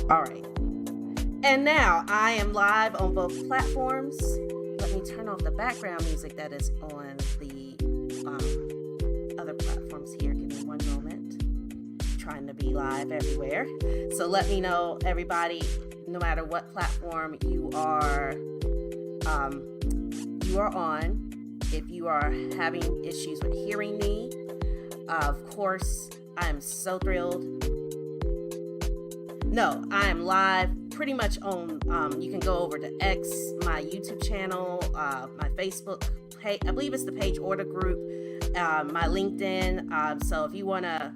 All right. And now I am live on both platforms. Let me turn off the background music that is on the other platforms here. Give me one moment. Trying to be live everywhere. So let me know, everybody, no matter what platform you are on, if you are having issues with hearing me. Of course, I am so thrilled. No, I am live pretty much on, you can go over to X, my YouTube channel, my Facebook page, I believe it's the page order group, my LinkedIn. So if you want to,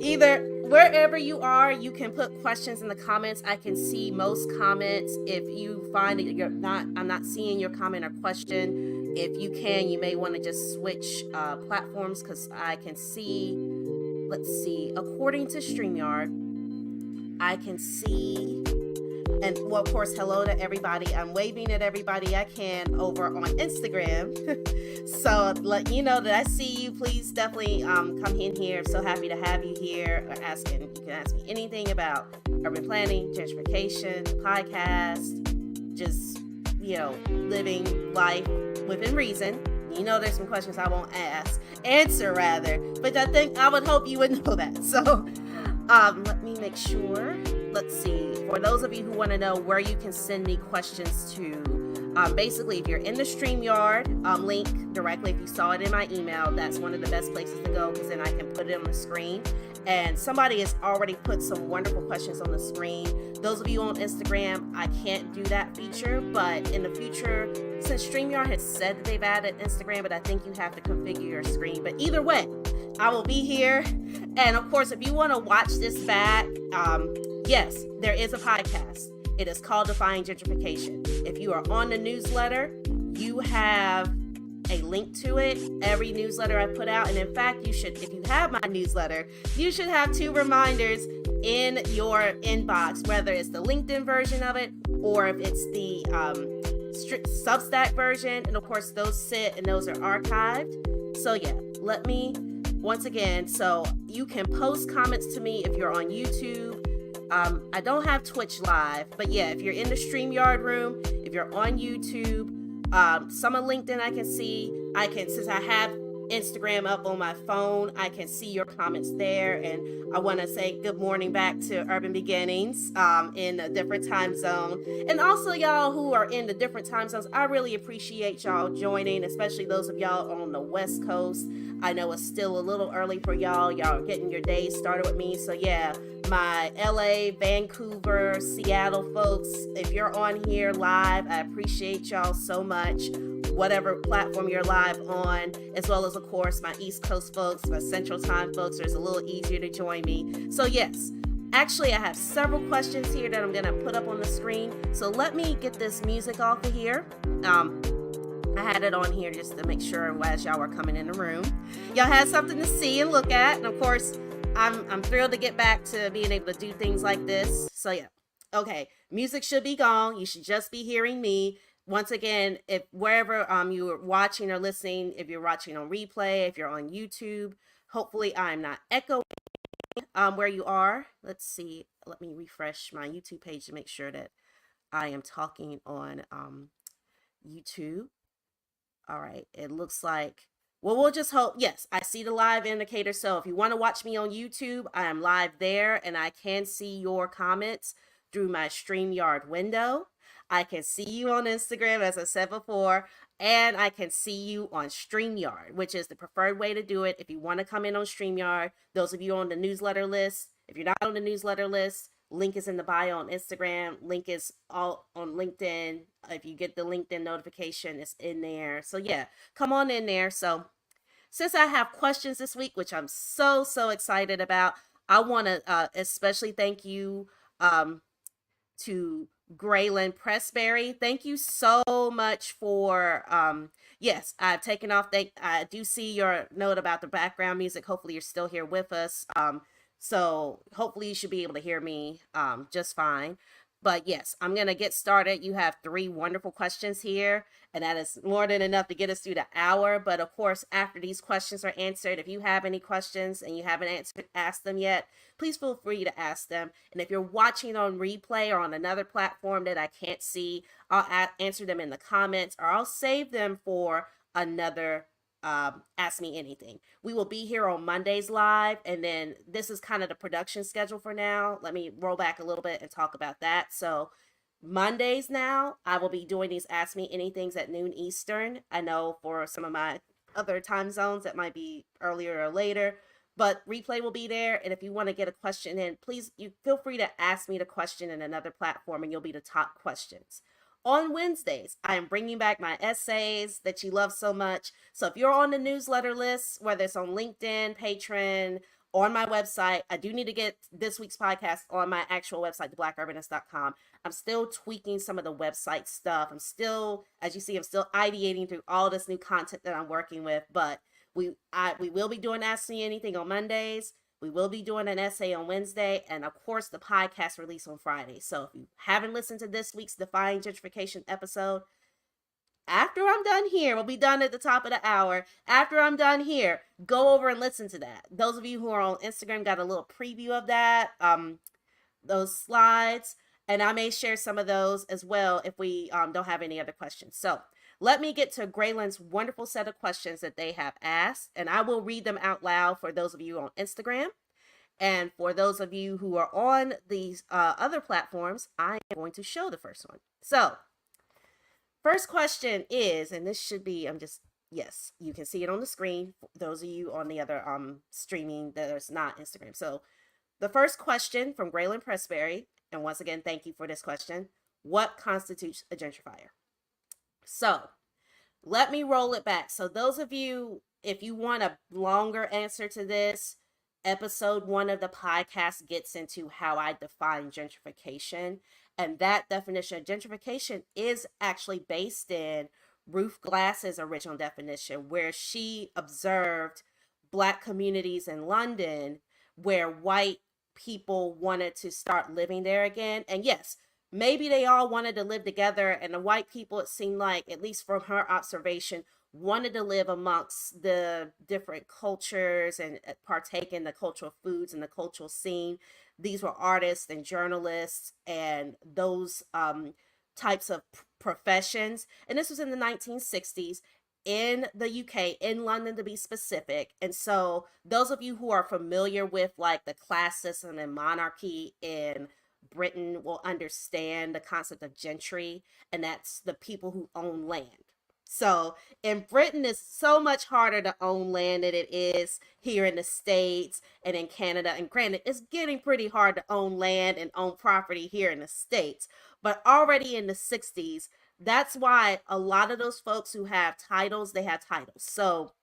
either wherever you are, you can put questions in the comments. I can see most comments. If you find that I'm not seeing your comment or question, if you can, you may want to just switch platforms, because I can see, let's see, according to StreamYard, I can see, and well, of course, hello to everybody. I'm waving at everybody I can over on Instagram. So let you know that I see you. Please definitely come in here. I'm so happy to have you here. You can ask me anything about urban planning, gentrification, the podcast, just, living life within reason. There's some questions I won't answer rather, but I would hope you would know that. So let me make sure. Let's see. For those of you who want to know where you can send me questions to, basically, if you're in the StreamYard link directly, if you saw it in my email, that's one of the best places to go, because then I can put it on the screen. And somebody has already put some wonderful questions on the screen. Those of you on Instagram, I can't do that feature, but in the future, since StreamYard has said that they've added Instagram, but I think you have to configure your screen. But either way, I will be here. And of course, if you want to watch this back, yes, there is a podcast. It is called Defying Gentrification. If you are on the newsletter, you have a link to it. Every newsletter I put out. And in fact, if you have my newsletter, you should have 2 reminders in your inbox, whether it's the LinkedIn version of it or if it's the Substack version. And of course, those sit and those are archived. So yeah, let me once again, so you can post comments to me if you're on YouTube. I don't have Twitch live, but yeah, if you're in the StreamYard room, if you're on YouTube, some of LinkedIn I can see. Since I have Instagram up on my phone, I can see your comments there. And I want to say good morning back to Urban Beginnings in a different time zone. And also y'all who are in the different time zones, I really appreciate y'all joining, especially those of y'all on the West Coast. I know it's still a little early for y'all. Y'all are getting your day started with me. So yeah, my LA, Vancouver, Seattle folks, if you're on here live, I appreciate y'all so much. Whatever platform you're live on, as well as, of course, my East Coast folks, my Central Time folks, it's a little easier to join me. So yes, actually, I have several questions here that I'm going to put up on the screen. So let me get this music off of here. I had it on here just to make sure as y'all were coming in the room, y'all had something to see and look at. And of course, I'm thrilled to get back to being able to do things like this. So yeah, okay, music should be gone. You should just be hearing me. Once again, if wherever you are watching or listening, if you're watching on replay, if you're on YouTube, hopefully I'm not echoing where you are. Let's see. Let me refresh my YouTube page to make sure that I am talking on YouTube. All right. It looks like, well, we'll just hope. Yes, I see the live indicator. So if you want to watch me on YouTube, I am live there and I can see your comments through my StreamYard window. I can see you on Instagram, as I said before, and I can see you on StreamYard, which is the preferred way to do it. If you want to come in on StreamYard, those of you on the newsletter list, if you're not on the newsletter list, link is in the bio on Instagram. Link is all on LinkedIn. If you get the LinkedIn notification, it's in there. So yeah, come on in there. So since I have questions this week, which I'm so excited about, I want to especially thank you to Graylin Pressberry. Thank you so much for, yes, I've taken off. I do see your note about the background music. Hopefully you're still here with us. So hopefully you should be able to hear me just fine. But yes, I'm going to get started. You have three wonderful questions here, and that is more than enough to get us through the hour. But of course, after these questions are answered, if you have any questions and you haven't asked them yet, please feel free to ask them. And if you're watching on replay or on another platform that I can't see, I'll answer them in the comments, or I'll save them for another Ask Me Anything. We will be here on Mondays live, and then this is kind of the production schedule for now. Let me roll back a little bit and talk about that. So Mondays now, I will be doing these Ask Me Anythings at noon Eastern. I know for some of my other time zones that might be earlier or later, but replay will be there. And if you want to get a question in, please, you feel free to ask me the question in another platform, and you'll be the top questions. On Wednesdays, I am bringing back my essays that you love so much. So if you're on the newsletter list, whether it's on LinkedIn, Patreon, on my website, I do need to get this week's podcast on my actual website, theblackurbanist.com. I'm still tweaking some of the website stuff. I'm still, as you see, I'm still ideating through all this new content that I'm working with, but we will be doing Ask Me Anything on Mondays. We will be doing an essay on Wednesday, and of course, the podcast release on Friday. So if you haven't listened to this week's Defying Gentrification episode, after I'm done here, we'll be done at the top of the hour. After I'm done here, go over and listen to that. Those of you who are on Instagram got a little preview of that, those slides, and I may share some of those as well if we don't have any other questions. So let me get to Graylin's wonderful set of questions that they have asked, and I will read them out loud for those of you on Instagram. And for those of you who are on these other platforms, I am going to show the first one. So, first question is, and this should be, yes, you can see it on the screen. For those of you on the other streaming that is not Instagram. So, the first question from Graylin Pressberry, and once again, thank you for this question. What constitutes a gentrifier? So, let me roll it back. So those of you, if you want a longer answer to this, episode 1 of the podcast gets into how I define gentrification. And that definition of gentrification is actually based in Ruth Glass's original definition, where she observed Black communities in London where white people wanted to start living there again. And yes, maybe they all wanted to live together, and the white people, it seemed like, at least from her observation, wanted to live amongst the different cultures and partake in the cultural foods and the cultural scene. These were artists and journalists and those types of professions. And this was in the 1960s in the UK, in London to be specific. And so those of you who are familiar with like the class system and monarchy in Britain will understand the concept of gentry, and that's the people who own land. So in Britain, it's so much harder to own land than it is here in the States and in Canada. And granted, it's getting pretty hard to own land and own property here in the States. But already in the 60s, that's why a lot of those folks who have titles, they have titles. So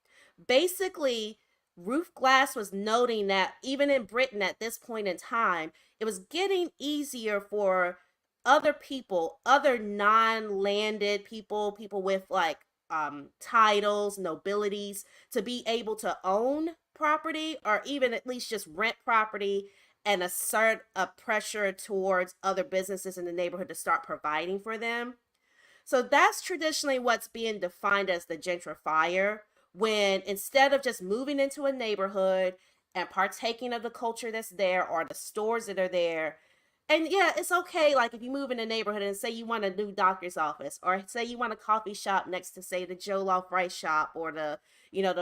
basically, Ruth Glass was noting that even in Britain at this point in time, it was getting easier for other people, other non-landed people, people with like titles, nobilities, to be able to own property or even at least just rent property and assert a pressure towards other businesses in the neighborhood to start providing for them. So that's traditionally what's being defined as the gentrifier, when instead of just moving into a neighborhood and partaking of the culture that's there or the stores that are there. And yeah, it's okay, like if you move in a neighborhood and say you want a new doctor's office, or say you want a coffee shop next to, say, the Joe Loft Rice shop, or the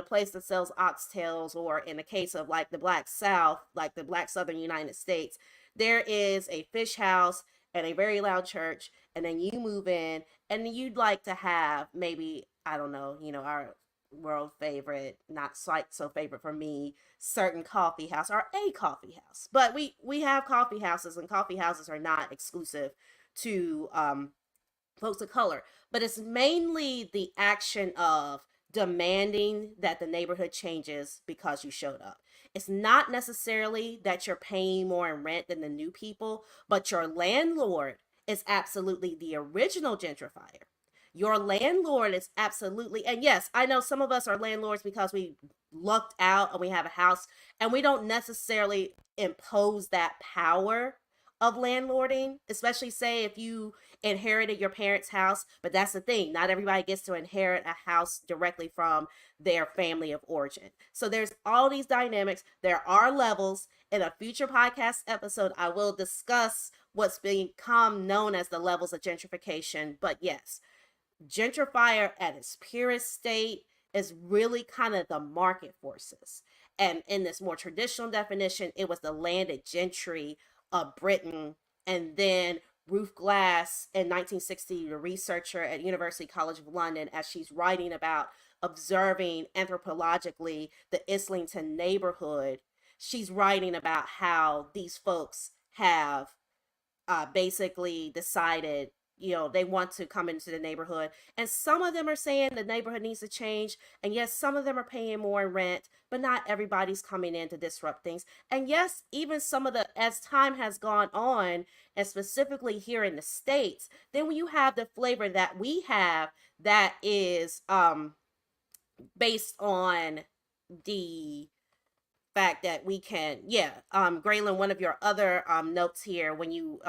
place that sells oxtails, or in the case of like the Black South, like the Black Southern United States, there is a fish house and a very loud church, and then you move in and you'd like to have maybe, I don't know, our world favorite, not so favorite for me, certain coffee house or a coffee house. But we have coffee houses, and coffee houses are not exclusive to folks of color. But it's mainly the action of demanding that the neighborhood changes because you showed up. It's not necessarily that you're paying more in rent than the new people, but your landlord is absolutely the original gentrifier. Your landlord is absolutely, and yes, I know some of us are landlords because we lucked out and we have a house, and we don't necessarily impose that power of landlording, especially say if you inherited your parents' house. But that's the thing, not everybody gets to inherit a house directly from their family of origin. So there's all these dynamics. There are levels. In a future podcast episode, I will discuss what's become known as the levels of gentrification. But yes, gentrifier at its purest state is really kind of the market forces. And in this more traditional definition, it was the landed gentry of Britain. And then Ruth Glass in 1960, the researcher at University College of London, as she's writing about observing anthropologically the Islington neighborhood, she's writing about how these folks have basically decided, they want to come into the neighborhood. And some of them are saying the neighborhood needs to change. And yes, some of them are paying more in rent, but not everybody's coming in to disrupt things. And yes, even some of the, as time has gone on, and specifically here in the States, then when you have the flavor that we have, that is based on the fact that we can, Graylin, one of your other notes here when you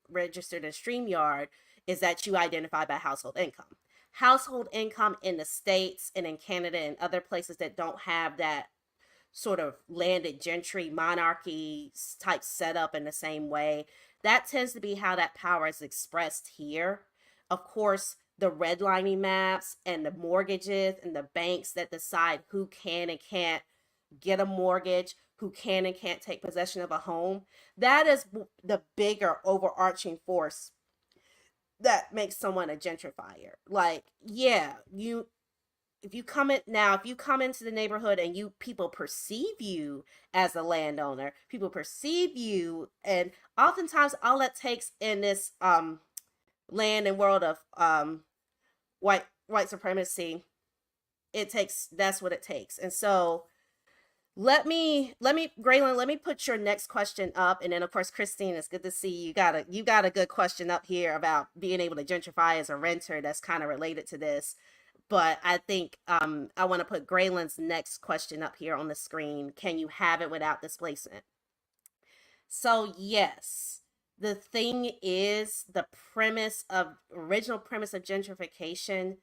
registered in StreamYard is that you identify by household income. Household income in the States and in Canada and other places that don't have that sort of landed gentry monarchy type setup in the same way, that tends to be how that power is expressed here. Of course, the redlining maps and the mortgages and the banks that decide who can and can't get a mortgage, who can and can't take possession of a home. That is the bigger overarching force that makes someone a gentrifier. Like, yeah, if you come into the neighborhood and people perceive you as a landowner, people perceive you, and oftentimes all that takes in this land and world of white supremacy, that's what it takes. And so Graylin, let me put your next question up. And then of course, Christine, it's good to see you. You got a good question up here about being able to gentrify as a renter. That's kind of related to this. But I think I want to put Graylin's next question up here on the screen. Can you have it without displacement? So yes, the thing is, the original premise of gentrification,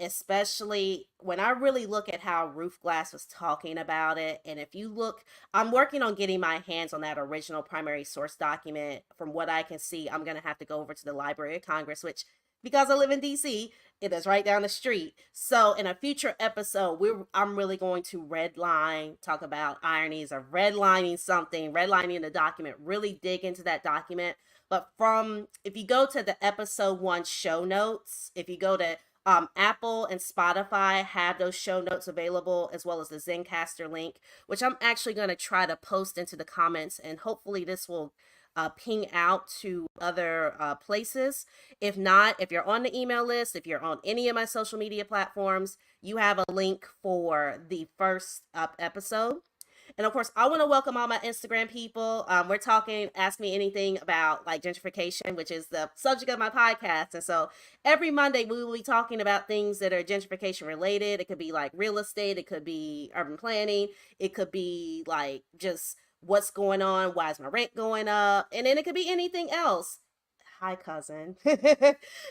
especially when I really look at how Ruth Glass was talking about it. And if you look, I'm working on getting my hands on that original primary source document. From what I can see, I'm going to have to go over to the Library of Congress, which, because I live in DC, it is right down the street. So in a future episode, I'm really going to talk about ironies of redlining something, redlining the document, really dig into that document. But if you go to the episode 1 show notes, if you go to Apple and Spotify have those show notes available, as well as the Zencastr link, which I'm actually going to try to post into the comments, and hopefully this will ping out to other places. If not, if you're on the email list, if you're on any of my social media platforms, you have a link for the first episode. And of course, I want to welcome all my Instagram people. We're talking, ask me anything about like gentrification, which is the subject of my podcast. And so every Monday we will be talking about things that are gentrification related. It could be like real estate. It could be urban planning. It could be like just what's going on. Why is my rent going up? And then it could be anything else. Hi, cousin.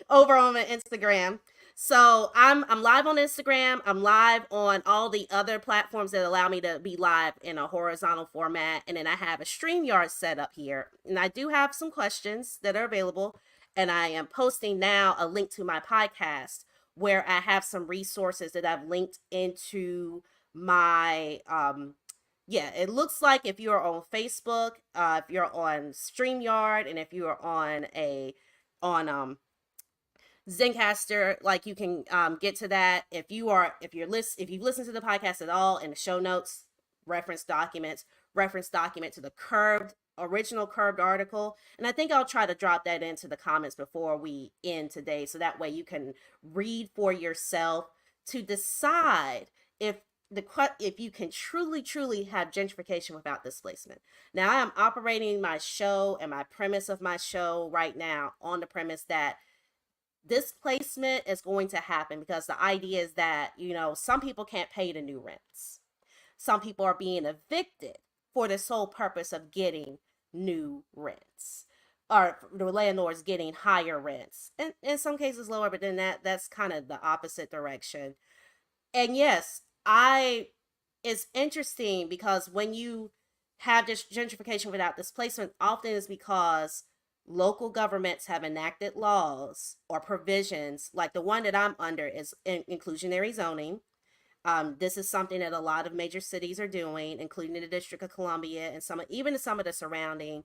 Over on my Instagram. So I'm live on Instagram. I'm live on all the other platforms that allow me to be live in a horizontal format. And then I have a StreamYard set up here. And I do have some questions that are available. And I am posting now a link to my podcast where I have some resources that I've linked into my it looks like if you're on Facebook, if you're on StreamYard, and if you are on Zencastr, like you can get to that. If you've listened to the podcast at all, in the show notes, reference document to the original curved article. And I think I'll try to drop that into the comments before we end today, so that way you can read for yourself to decide if you can truly have gentrification without displacement. Now, I am operating my show and my premise of my show right now on the premise that displacement is going to happen, because the idea is that, some people can't pay the new rents. Some people are being evicted for the sole purpose of getting new rents. or the landlords getting higher rents, and in some cases lower, but then that's kind of the opposite direction. And yes, I it's interesting because when you have this gentrification without displacement, often is because local governments have enacted laws or provisions, like the one that I'm under is inclusionary zoning. This is something that a lot of major cities are doing, including the District of Columbia and even some of the surrounding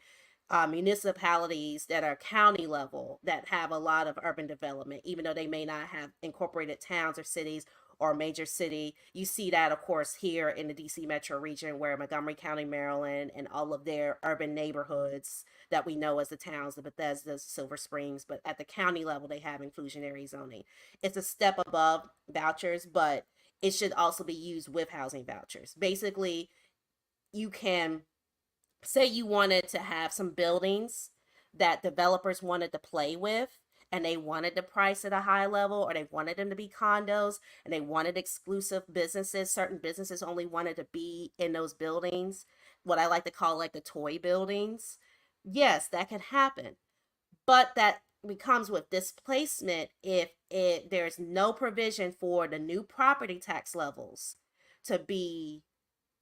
municipalities that are county level that have a lot of urban development, even though they may not have incorporated towns or cities or a major city. You see that, of course, here in the DC metro region, where Montgomery County, Maryland, and all of their urban neighborhoods that we know as the towns, the Bethesda, Silver Springs, but at the county level, they have inclusionary zoning. It's a step above vouchers, but it should also be used with housing vouchers. Basically, you can say you wanted to have some buildings that developers wanted to play with, and they wanted to price at a high level, or they wanted them to be condos, and they wanted exclusive businesses. Certain businesses only wanted to be in those buildings, what I like to call like the toy buildings. Yes, that can happen, but that becomes with displacement if there's no provision for the new property tax levels to be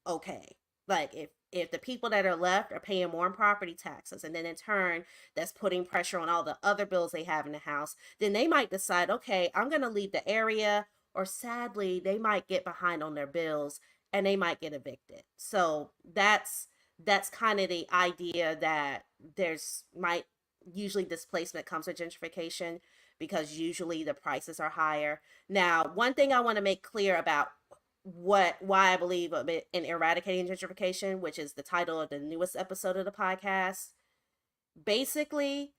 okay. Like if the people that are left are paying more in property taxes, and then in turn that's putting pressure on all the other bills they have in the house, then they might decide, okay, I'm going to leave the area, or sadly they might get behind on their bills and they might get evicted. So that's kind of the idea, that there's might usually displacement comes with gentrification because usually the prices are higher. Now, one thing I want to make clear about why I believe in eradicating gentrification, which is the title of the newest episode of the podcast. Basically,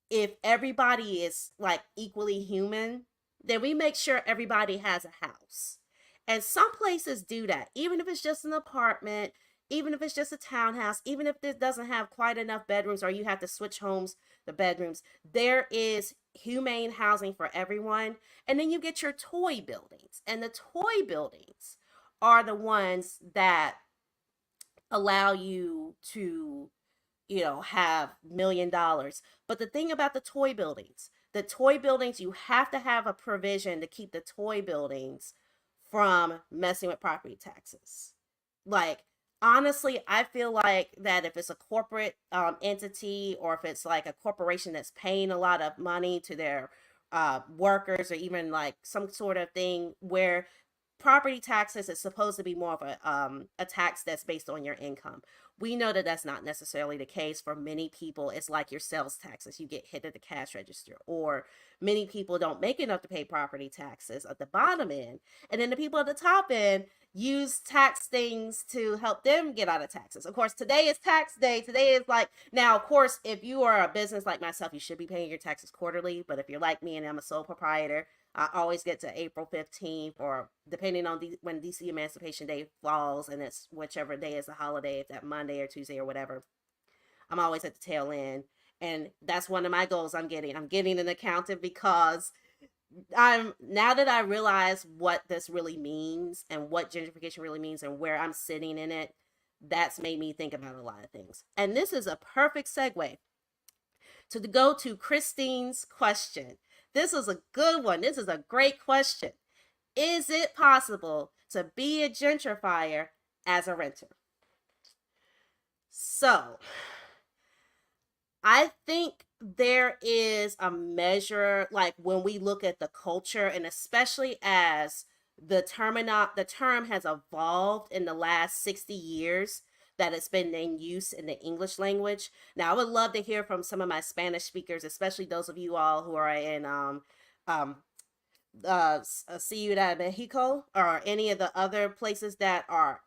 if everybody is like equally human, then we make sure everybody has a house. And some places do that, even if it's just an apartment, even if it's just a townhouse, even if this doesn't have quite enough bedrooms or you have to switch homes, the bedrooms, there is humane housing for everyone. And then you get your toy buildings. And the toy buildings are the ones that allow you to, have $1 million. But the thing about the toy buildings, you have to have a provision to keep the toy buildings from messing with property taxes. Like, honestly, I feel like that if it's a corporate entity, or if it's like a corporation that's paying a lot of money to their workers, or even like some sort of thing where property taxes is supposed to be more of a tax that's based on your income. We know that that's not necessarily the case. For many people, it's like your sales taxes. You get hit at the cash register, or many people don't make enough to pay property taxes at the bottom end. And then the people at the top end use tax things to help them get out of taxes. Of course, today is tax day. Today is like, now, of course, if you are a business like myself, you should be paying your taxes quarterly. But if you're like me and I'm a sole proprietor, I always get to April 15th, or depending on when DC Emancipation Day falls, and it's whichever day is the holiday, if that Monday or Tuesday or whatever, I'm always at the tail end. And that's one of my goals I'm getting. I'm getting an accountant because now that I realize what this really means and what gentrification really means and where I'm sitting in it, that's made me think about a lot of things. And this is a perfect segue to go to Christine's question. This is a good one. This is a great question. Is it possible to be a gentrifier as a renter? So, I think there is a measure, like when we look at the culture, and especially as the term has evolved in the last 60 years that it's been in use in the English language. Now, I would love to hear from some of my Spanish speakers, especially those of you all who are in um Ciudad de Mexico, or any of the other places that are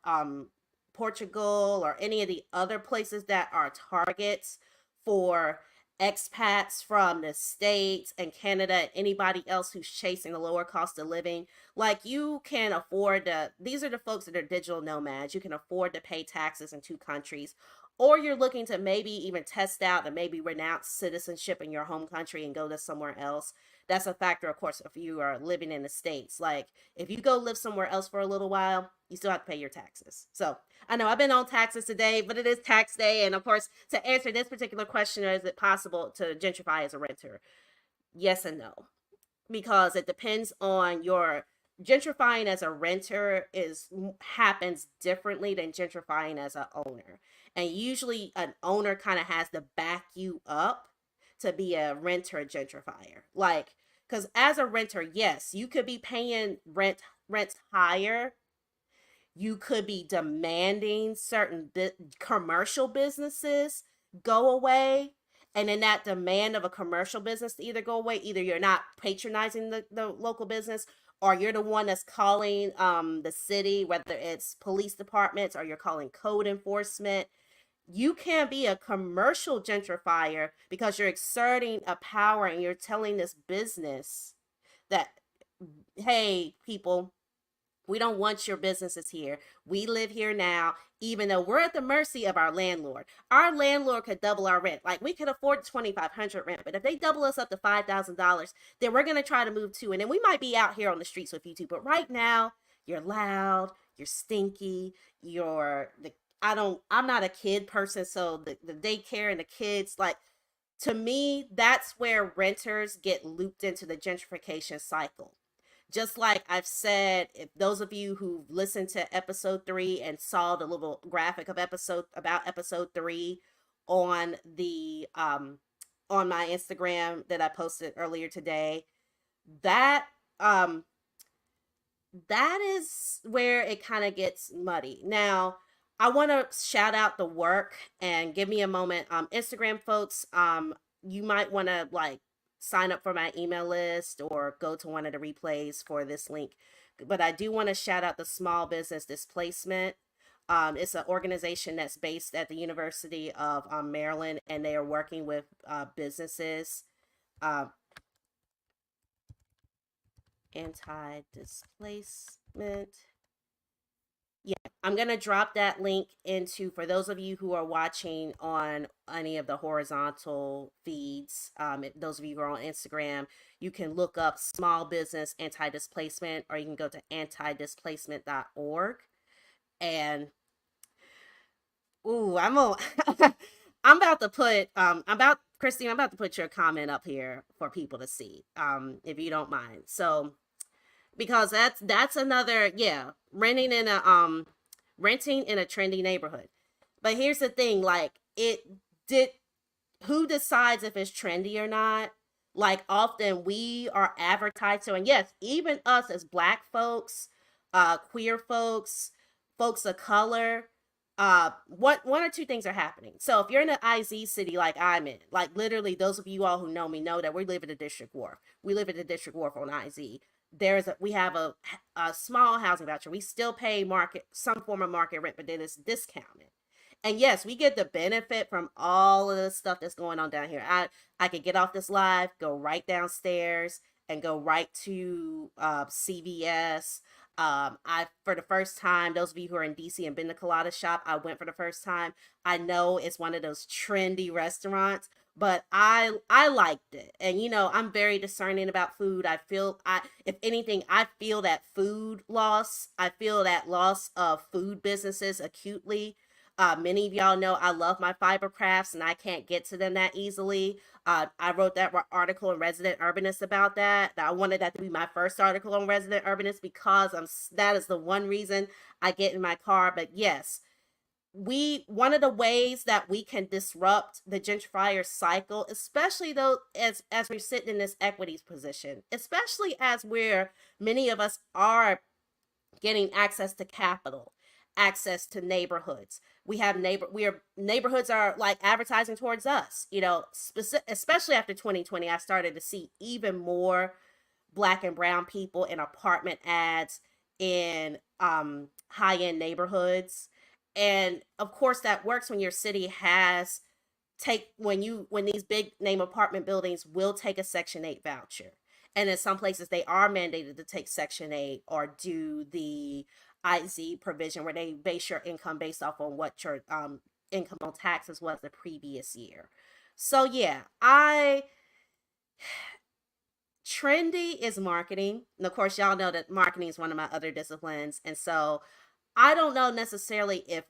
Portugal, or any of the other places that are targets for expats from the States and Canada, and anybody else who's chasing a lower cost of living. Like, you can afford to, these are the folks that are digital nomads. You can afford to pay taxes in two countries, or you're looking to maybe even test out and maybe renounce citizenship in your home country and go to somewhere else. That's a factor, of course, if you are living in the States. Like, if you go live somewhere else for a little while, You still have to pay your taxes. So I know I've been on taxes today, but it is tax day. And of course, to answer this particular question, is it possible to gentrify as a renter? Yes and no, because it depends on your gentrifying as a renter is happens differently than gentrifying as an owner. And usually an owner kind of has to back you up to be a renter gentrifier. Like, because as a renter, yes, you could be paying rents higher, you could be demanding certain commercial businesses go away, and in that demand of a commercial business to either go away, either you're not patronizing the local business, or you're the one that's calling the city, whether it's police departments or you're calling code enforcement. You can't be a commercial gentrifier because you're exerting a power and you're telling this business that, hey people, we don't want your businesses here. We live here now, even though we're at the mercy of our landlord. Our landlord could double our rent. Like, we could afford 2,500 rent, but if they double us up to $5,000, then we're gonna try to move too. And then we might be out here on the streets with you too. But right now, you're loud, you're stinky, you're the I'm not a kid person, so the daycare and the kids, like, to me, that's where renters get looped into the gentrification cycle. Just like I've said, if those of you who listened to episode 3 and saw the little graphic of episode 3 on the on my Instagram that I posted earlier today, that that is where it kind of gets muddy. Now, I want to shout out the work and give me a moment. Instagram folks, you might want to like sign up for my email list or go to one of the replays for this link. But I do want to shout out the Small Business Displacement. It's an organization that's based at the University of Maryland, and they are working with businesses. Uh, Anti-displacement. Yeah, I'm going to drop that link into, for those of you who are watching on any of the horizontal feeds, those of you who are on Instagram, you can look up Small Business Anti-Displacement, or you can go to antidisplacement.org. And, ooh, I'm about to put, Christine, I'm about to put your comment up here for people to see, if you don't mind. So, because that's another, yeah, renting in a trendy neighborhood. But here's the thing, like, it did who decides if it's trendy or not? Like, often we are advertised to, and yes, even us as black folks, queer folks, folks of color, what one or two things are happening. So if you're in an IZ city like I'm in, like literally those of you all who know me know that we live in the District Wharf. We live in the District Wharf on IZ. We have a small housing voucher. We still pay some form of market rent, but then it's discounted. And yes, we get the benefit from all of the stuff that's going on down here. I could get off this live, go right downstairs, and go right to CVS. I For the first time, those of you who are in DC and been to Colada Shop, I went for the first time. I know it's one of those trendy restaurants, but I liked it. And I'm very discerning about food. If anything, I feel that food loss. I feel that loss of food businesses acutely. Many of y'all know I love my fiber crafts and I can't get to them that easily. I wrote that article in Resident Urbanist about that. I wanted that to be my first article on Resident Urbanist because that is the one reason I get in my car. But yes, one of the ways that we can disrupt the gentrifier cycle, especially though as we're sitting in this equities position, especially as many of us are getting access to capital, access to neighborhoods. Neighborhoods are like advertising towards us, especially after 2020. I started to see even more black and brown people in apartment ads in high-end neighborhoods. And of course that works when your city has when these big name apartment buildings will take a Section 8 voucher. And in some places they are mandated to take Section 8 or do the IZ provision where they base your income based off on what your income on taxes was the previous year. So yeah, trendy is marketing. And of course, y'all know that marketing is one of my other disciplines. And so I don't know necessarily if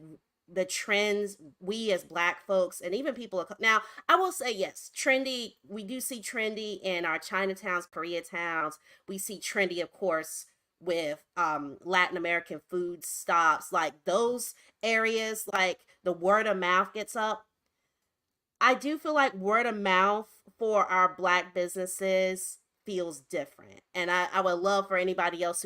the trends we as black folks and even people now, I will say yes, trendy, we do see trendy in our Chinatowns, Koreatowns. We see trendy, of course, with Latin American food stops, like those areas, like the word of mouth gets up. I do feel like word of mouth for our black businesses feels different. And I would love for anybody else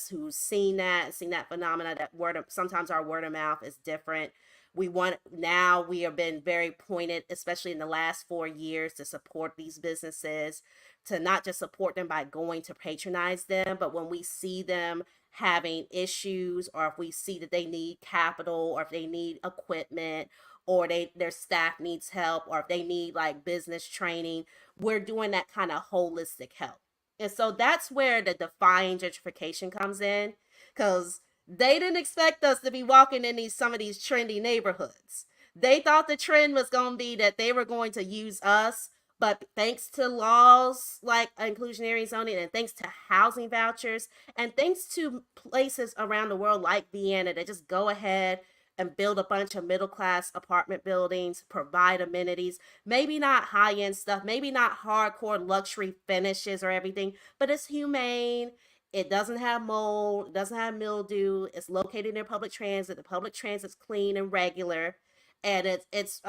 who's seen that phenomena, that sometimes our word of mouth is different. We have been very pointed, especially in the last 4 years, to support these businesses, to not just support them by going to patronize them, but when we see them having issues, or if we see that they need capital, or if they need equipment, or their staff needs help, or if they need like business training, we're doing that kind of holistic help. And so that's where the defying gentrification comes in, because they didn't expect us to be walking in some of these trendy neighborhoods. They thought the trend was going to be that they were going to use us, but thanks to laws like inclusionary zoning, and thanks to housing vouchers, and thanks to places around the world like Vienna that just go ahead and build a bunch of middle class apartment buildings, provide amenities, maybe not high end stuff, maybe not hardcore luxury finishes or everything, but it's humane. It doesn't have mold, it doesn't have mildew. It's located near public transit. The public transit's clean and regular, and it's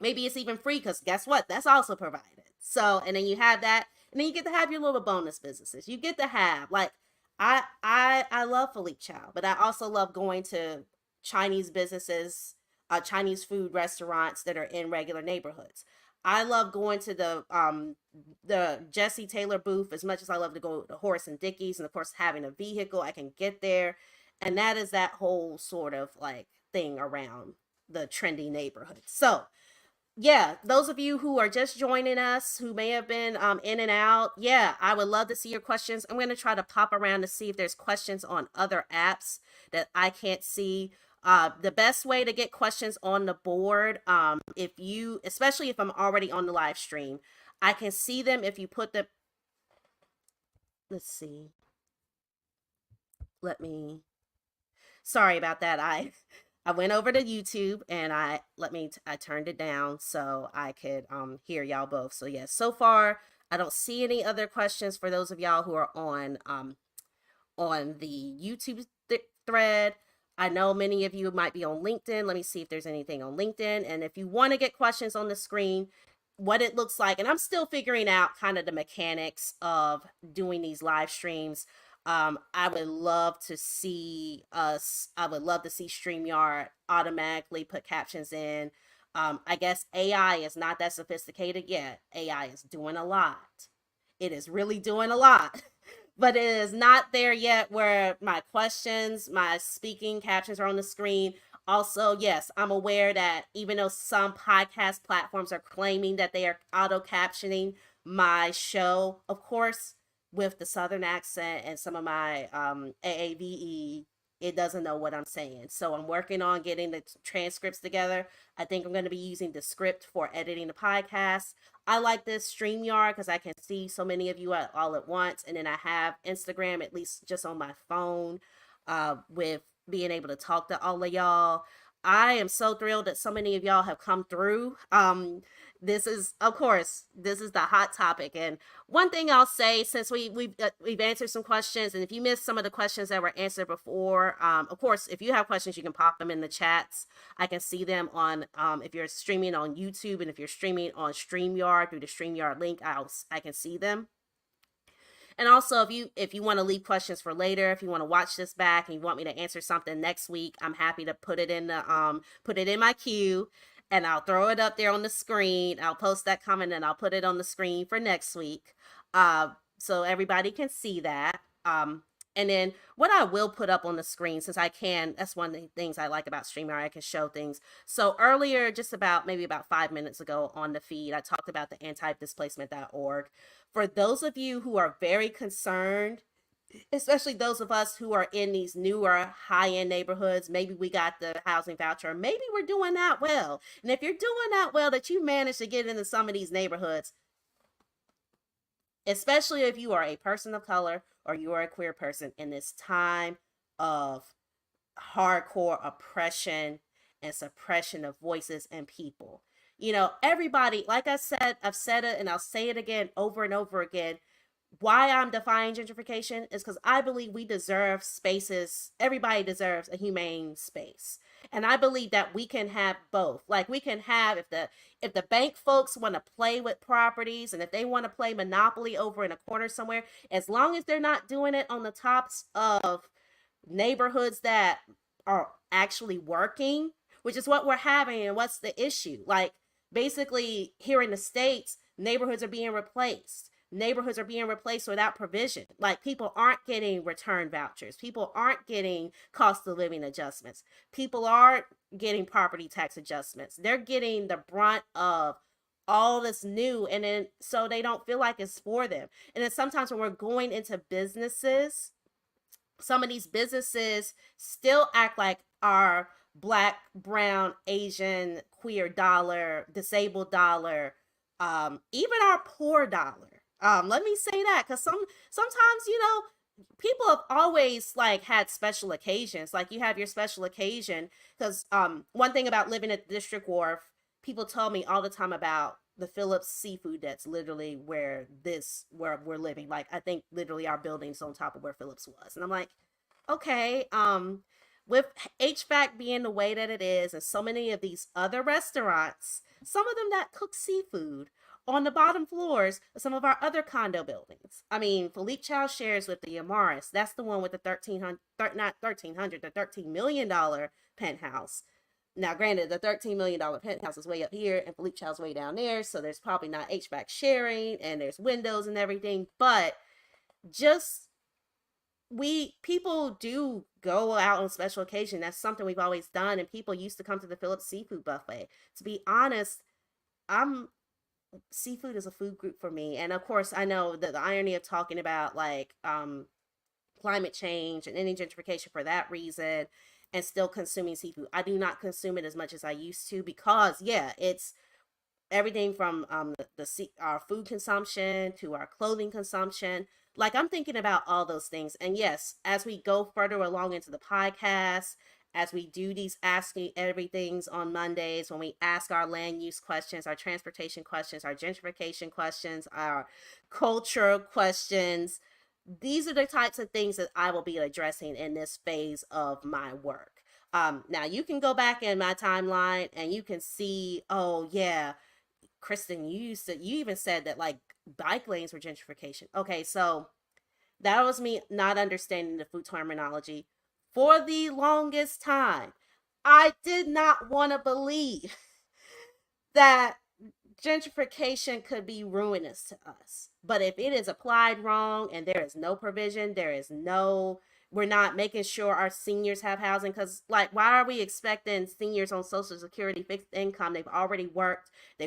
maybe it's even free, because guess what? That's also provided. So, and then you have that, and then you get to have your little bonus businesses. You get to have like I love Philippe Chow, but I also love going to Chinese businesses, Chinese food restaurants that are in regular neighborhoods. I love going to the Jesse Taylor booth as much as I love to go to Horace and Dickey's, and of course having a vehicle I can get there, and that is that whole sort of like thing around the trendy neighborhood. So yeah, those of you who are just joining us, who may have been in and out, yeah, I would love to see your questions. I'm going to try to pop around to see if there's questions on other apps that I can't see. The best way to get questions on the board, if you, especially if I'm already on the live stream, I can see them if you put the, let's see, let me, sorry about that. I went over to YouTube and I turned it down so I could hear y'all both. So yes, so far I don't see any other questions for those of y'all who are on the YouTube thread. I know many of you might be on LinkedIn. Let me see if there's anything on LinkedIn. And if you want to get questions on the screen, what it looks like, and I'm still figuring out kind of the mechanics of doing these live streams. I would love to see I would love to see StreamYard automatically put captions in. I guess AI is not that sophisticated yet. AI is doing a lot. It is really doing a lot. But it is not there yet where my questions, my speaking captions are on the screen. Also, yes, I'm aware that even though some podcast platforms are claiming that they are auto captioning my show, of course, with the Southern accent and some of my AAVE, it doesn't know what I'm saying. So I'm working on getting the transcripts together. I think I'm going to be using the script for editing the podcast. I like this StreamYard because I can see so many of you all at once. And then I have Instagram, at least just on my phone, with being able to talk to all of y'all. I am so thrilled that so many of y'all have come through. This is, of course, this is the hot topic. And one thing I'll say, since we've answered some questions, and if you missed some of the questions that were answered before, of course, if you have questions, you can pop them in the chats. I can see them on if you're streaming on YouTube, and if you're streaming on StreamYard through the StreamYard link, I can see them. And also, if you want to leave questions for later, if you want to watch this back and you want me to answer something next week, I'm happy to put it in my queue, and I'll throw it up there on the screen. I'll post that comment and I'll put it on the screen for next week, so everybody can see that. And then what I will put up on the screen, since I can, that's one of the things I like about StreamYard, I can show things. So earlier, just maybe about 5 minutes ago on the feed, I talked about the antidisplacement.org. For those of you who are very concerned, especially those of us who are in these newer high-end neighborhoods, maybe we got the housing voucher, maybe we're doing that well. And if you're doing that well, that you managed to get into some of these neighborhoods, especially if you are a person of color or you are a queer person in this time of hardcore oppression and suppression of voices and people. You know, everybody, like I said, I've said it and I'll say it again over and over again. Why I'm defying gentrification is because I believe we deserve spaces. Everybody deserves a humane space. And I believe that we can have both. Like we can have, if the bank folks want to play with properties and if they want to play monopoly over in a corner somewhere, as long as they're not doing it on the tops of neighborhoods that are actually working, which is what we're having. And what's the issue? Like, basically, here in the States, neighborhoods are being replaced. Neighborhoods are being replaced without provision. Like, people aren't getting return vouchers. People aren't getting cost of living adjustments. People aren't getting property tax adjustments. They're getting the brunt of all this new, and then so they don't feel like it's for them. And then sometimes when we're going into businesses, some of these businesses still act like our black, brown, Asian, queer dollar, disabled dollar, even our poor dollar. Let me say that because sometimes, you know, people have always like had special occasions. Like you have your special occasion because one thing about living at District Wharf, people tell me all the time about the Phillips seafood that's literally where we're living. Like I think literally our building's on top of where Phillips was. And I'm like, okay, with HVAC being the way that it is, and so many of these other restaurants, some of them that cook seafood on the bottom floors of some of our other condo buildings. I mean, Philippe Chow shares with the Amaris. That's the one with the 1300, not 1300, the $13 million penthouse. Now, granted, the $13 million penthouse is way up here and Philippe Chow's way down there, so there's probably not HVAC sharing and there's windows and everything, but just we people do go out on special occasion. That's something we've always done, and people used to come to the Phillips Seafood Buffet. To be honest, I'm seafood is a food group for me, and of course, I know that the irony of talking about like climate change and any gentrification for that reason, and still consuming seafood. I do not consume it as much as I used to because yeah, it's everything from our food consumption to our clothing consumption. Like I'm thinking about all those things. And yes, as we go further along into the podcast, as we do these asking everything's on Mondays, when we ask our land use questions, our transportation questions, our gentrification questions, our culture questions, these are the types of things that I will be addressing in this phase of my work. Now you can go back in my timeline and you can see, oh yeah, Kristen, you even said that like bike lanes were gentrification. Okay, so that was me not understanding the food terminology. For the longest time, I did not want to believe that gentrification could be ruinous to us. But if it is applied wrong and there is no provision, we're not making sure our seniors have housing. Because, like, why are we expecting seniors on Social Security fixed income? They've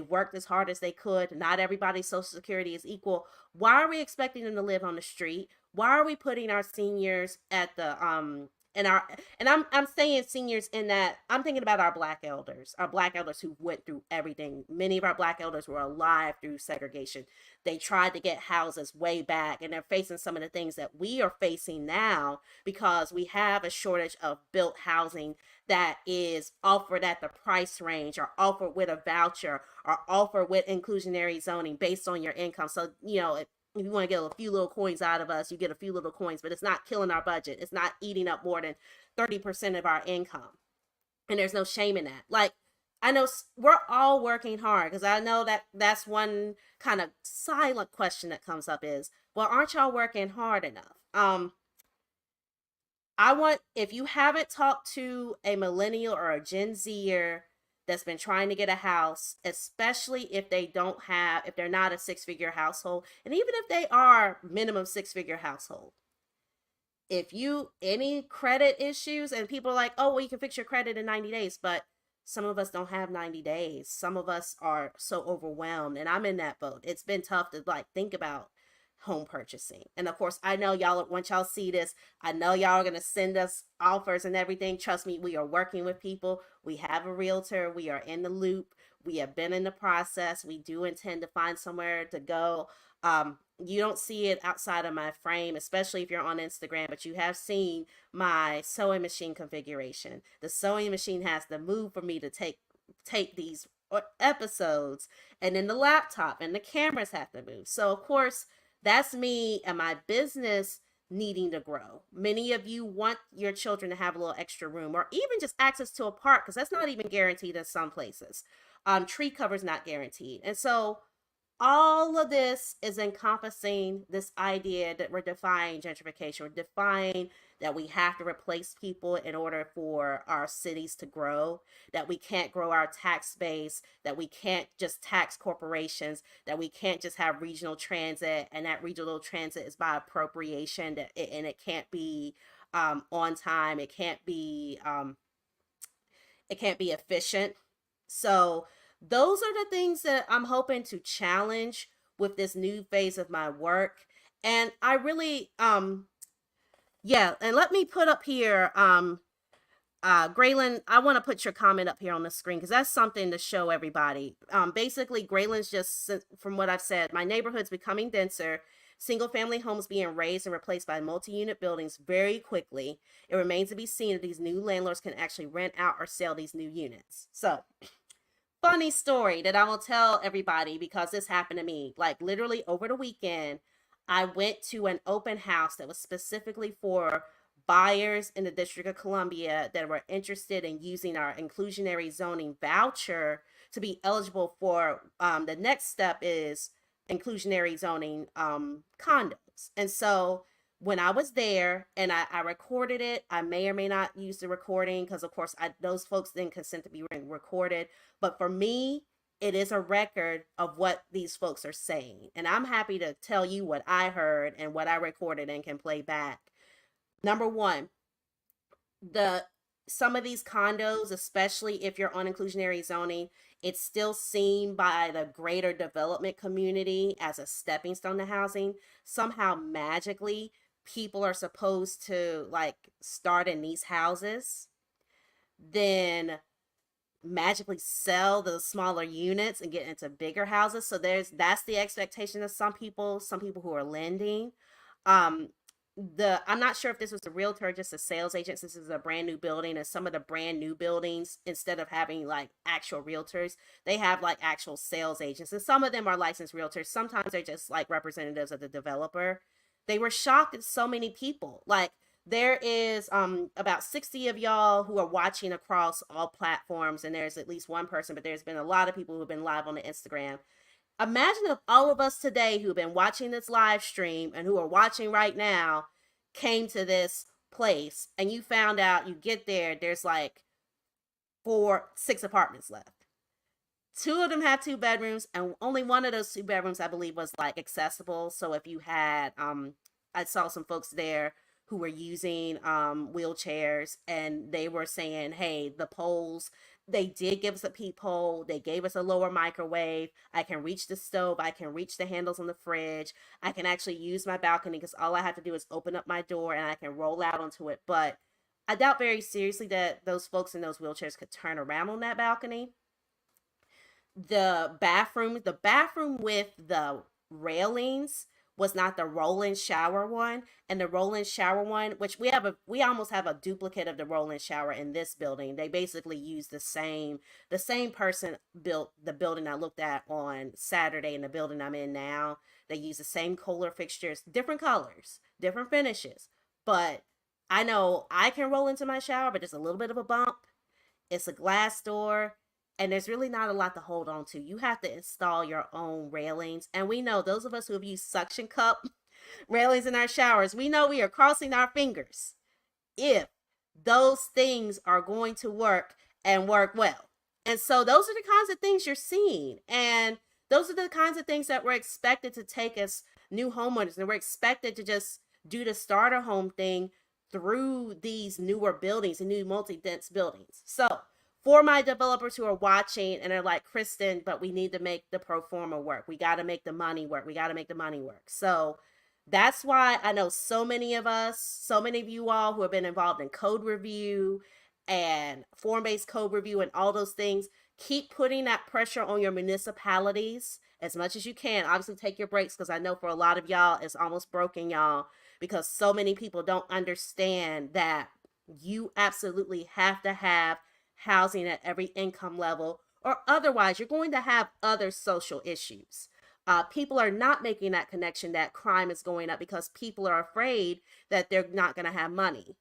worked as hard as they could. Not everybody's Social Security is equal. Why are we expecting them to live on the street? Why are we putting our seniors at the and our and I'm saying seniors in that I'm thinking about our black elders who went through everything. Many of our black elders were alive through segregation. They tried to get houses way back, and they're facing some of the things that we are facing now because we have a shortage of built housing that is offered at the price range or offered with a voucher or offered with inclusionary zoning based on your income. So, you know, if you want to get a few little coins out of us, you get a few little coins, but it's not killing our budget. It's not eating up more than 30% of our income. And there's no shame in that. Like, I know we're all working hard because I know that that's one kind of silent question that comes up is, well, aren't y'all working hard enough? If you haven't talked to a millennial or a Gen Zer that's been trying to get a house, especially if they're not a six-figure household, and even if they are minimum six-figure household, any credit issues, and people are like, oh, well, you can fix your credit in 90 days, but some of us don't have 90 days. Some of us are so overwhelmed, and I'm in that boat. It's been tough to like think about home purchasing. And of course, I know y'all, once y'all see this, I know y'all are going to send us offers and everything. Trust me, we are working with people. We have a realtor. We are in the loop. We have been in the process. We do intend to find somewhere to go. You don't see it outside of my frame, especially if you're on Instagram, but you have seen my sewing machine configuration. The sewing machine has to move for me to take these episodes, and then the laptop and the cameras have to move. So of course, that's me and my business needing to grow. Many of you want your children to have a little extra room or even just access to a park, because that's not even guaranteed in some places. Tree cover's not guaranteed. And so all of this is encompassing this idea that we're defying gentrification. We're defying that we have to replace people in order for our cities to grow, that we can't grow our tax base, that we can't just tax corporations, that we can't just have regional transit, and that regional transit is by appropriation, and it can't be on time, it can't be efficient. So those are the things that I'm hoping to challenge with this new phase of my work. And I really yeah, and let me put up here Graylin, I want to put your comment up here on the screen because that's something to show everybody. Basically, Graylin's just, from what I've said, my neighborhood's becoming denser, single family homes being raised and replaced by multi-unit buildings very quickly. It remains to be seen if these new landlords can actually rent out or sell these new units. So, funny story that I will tell everybody because this happened to me. Like literally over the weekend, I went to an open house that was specifically for buyers in the District of Columbia that were interested in using our inclusionary zoning voucher to be eligible for the next step is inclusionary zoning condos. And so when I was there and I recorded it, I may or may not use the recording because of course those folks didn't consent to be recorded. But for me, it is a record of what these folks are saying. And I'm happy to tell you what I heard and what I recorded and can play back. Number one, some of these condos, especially if you're on inclusionary zoning, it's still seen by the greater development community as a stepping stone to housing. Somehow magically, people are supposed to like start in these houses, then magically sell the smaller units and get into bigger houses. So that's the expectation of some people who are lending. Um, I'm not sure if this was a realtor or just a sales agent. This is a brand new building, and some of the brand new buildings, instead of having like actual realtors, they have like actual sales agents, and some of them are licensed realtors. Sometimes they're just like representatives of the developer. They were shocked at so many people. Like there is about 60 of y'all who are watching across all platforms, and there's at least one person, but there's been a lot of people who've been live on the Instagram. Imagine if all of us today who've been watching this live stream and who are watching right now came to this place and you found out, you get there, there's like 6 apartments left. 2 of them have 2 bedrooms, and only one of those 2 bedrooms I believe was like accessible. So if you had I saw some folks there who were using wheelchairs, and they were saying, hey, the poles, they did give us a peephole, they gave us a lower microwave, I can reach the stove, I can reach the handles on the fridge, I can actually use my balcony because all I have to do is open up my door and I can roll out onto it. But I doubt very seriously that those folks in those wheelchairs could turn around on that balcony. The bathroom with the railings was not the roll-in shower one, and the roll-in shower one, which we almost have a duplicate of the roll-in shower in this building. They basically use the same person built the building I looked at on Saturday and the building I'm in now. They use the same Kohler fixtures, different colors, different finishes, but I know I can roll into my shower, but there's a little bit of a bump. It's a glass door, and there's really not a lot to hold on to. You have to install your own railings. And we know, those of us who have used suction cup railings in our showers, we know we are crossing our fingers if those things are going to work and work well. And so those are the kinds of things you're seeing. And those are the kinds of things that we're expected to take as new homeowners. And we're expected to just do the starter home thing through these newer buildings and new multi-dense buildings. So for my developers who are watching and are like, Kristen, but we need to make the pro forma work. We got to make the money work. We got to make the money work. So that's why I know so many of you all who have been involved in code review and form-based code review and all those things keep putting that pressure on your municipalities as much as you can. Obviously, take your breaks, because I know for a lot of y'all, it's almost broken, y'all, because so many people don't understand that you absolutely have to have housing at every income level, or otherwise, you're going to have other social issues. People are not making that connection that crime is going up because people are afraid that they're not going to have money.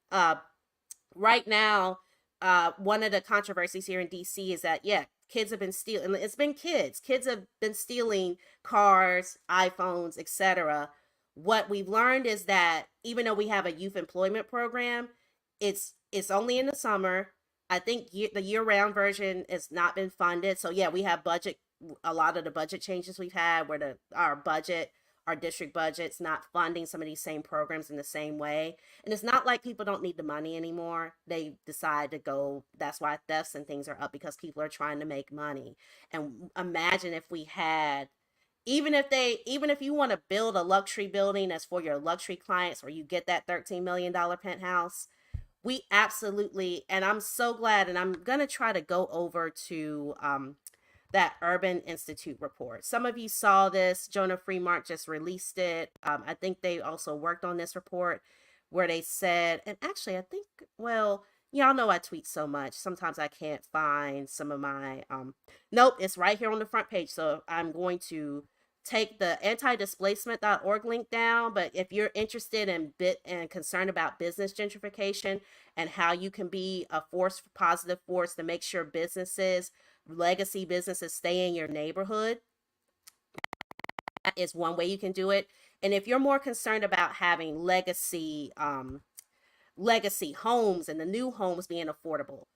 Right now, one of the controversies here in DC is that, yeah, kids have been stealing. It's been kids. Kids have been stealing cars, iPhones, etc. What we've learned is that even though we have a youth employment program, it's only in the summer. I think the year-round version has not been funded. So yeah, we have budget. A lot of the budget changes we've had, where our district budget's not funding some of these same programs in the same way. And it's not like people don't need the money anymore. They decide to go. That's why thefts and things are up, because people are trying to make money. And imagine if we had, even if you want to build a luxury building that's for your luxury clients, where you get that $13 million penthouse, we absolutely, and I'm so glad, and I'm going to try to go over to that Urban Institute report. Some of you saw this. Jonah Freemark just released it. I think they also worked on this report, where they said, and actually, I think, well, y'all know I tweet so much. Sometimes I can't find some of my, nope, it's right here on the front page. So I'm going to take the antidisplacement.org link down. But if you're interested in and concerned about business gentrification and how you can be a positive force to make sure legacy businesses stay in your neighborhood, that is one way you can do it. And if you're more concerned about having legacy homes and the new homes being affordable,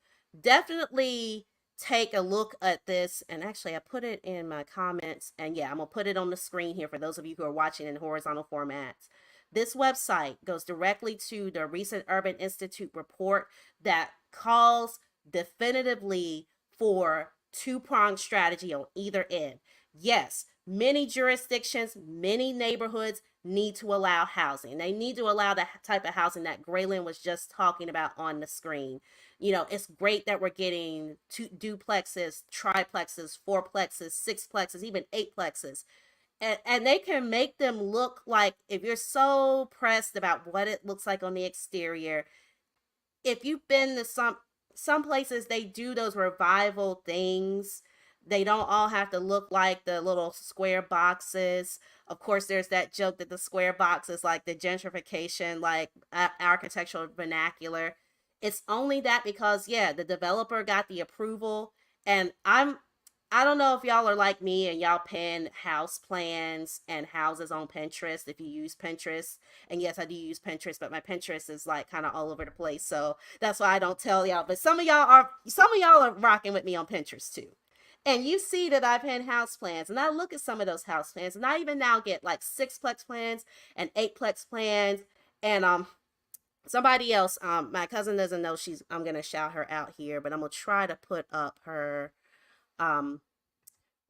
definitely take a look at this. And actually, I put it in my comments, and yeah, I'm gonna put it on the screen here for those of you who are watching in horizontal formats. This website goes directly to the recent Urban Institute report that calls definitively for two-pronged strategy on either end. Yes, many jurisdictions, many neighborhoods need to allow housing. They need to allow the type of housing that Graylin was just talking about on the screen. It's great that we're getting two duplexes, triplexes, fourplexes, sixplexes, even eightplexes. And they can make them look like, if you're so pressed about what it looks like on the exterior, if you've been to some places, they do those revival things. They don't all have to look like the little square boxes. Of course, there's that joke that the square box is like the gentrification, like architectural vernacular. It's only that because, yeah, the developer got the approval. And I don't know if y'all are like me and y'all pin house plans and houses on Pinterest, if you use Pinterest. And yes, I do use Pinterest, but my Pinterest is like kind of all over the place. So that's why I don't tell y'all. But some of y'all are rocking with me on Pinterest too. And you see that I've had house plans, and I look at some of those house plans, and I even now get like sixplex plans and eightplex plans. And somebody else, my cousin doesn't know I'm gonna shout her out here, but I'm gonna try to put up her um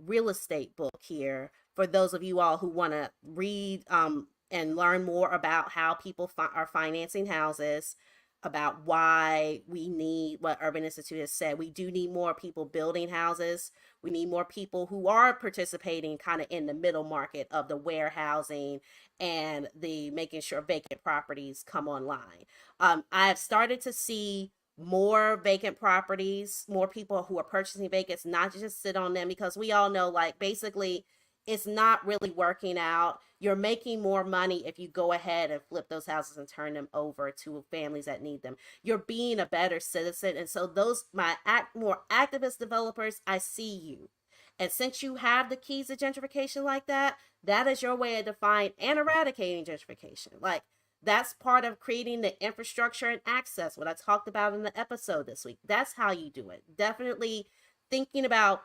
real estate book here for those of you all who want to read and learn more about how people are financing houses, about why we need, what Urban Institute has said, we do need more people building houses. We need more people who are participating kind of in the middle market of the warehousing and the making sure vacant properties come online. I've started to see more vacant properties, more people who are purchasing vacants, not just sit on them, because we all know, like, basically it's not really working out. You're making more money if you go ahead and flip those houses and turn them over to families that need them. You're being a better citizen. And so those more activist developers, I see you. And since you have the keys to gentrification like that, that is your way of defining and eradicating gentrification. Like, that's part of creating the infrastructure and access, what I talked about in the episode this week. That's how you do it. Definitely thinking about